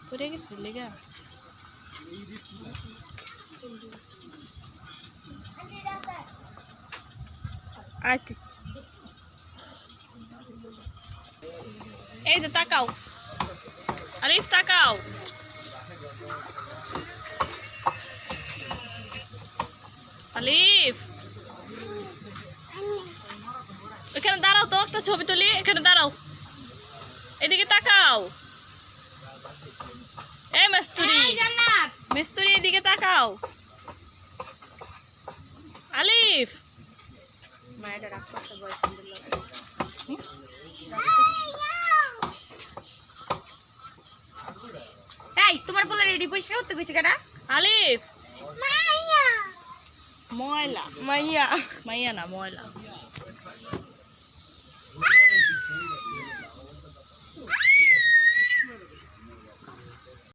পড়ে গেছে লেগা আচ্ছা এই যে তাকাও আলিফ তাকাও আলিফ এখানে দাঁড়াও তো একটা ছবি তুলি এখানে দাঁড়াও এদিকে তাকাও এই মিস্তুরি মিস্তুরি এদিকে তাকাও আলিফ মায়েরা রাগ করতে বয়ফ্রেন্ডের লাগে এই তোমার বলে রেডি পরিষ্কার করতে কইছে কেডা আলিফ মাইয়া ময়লা মাইয়া মাইয়া না ময়লা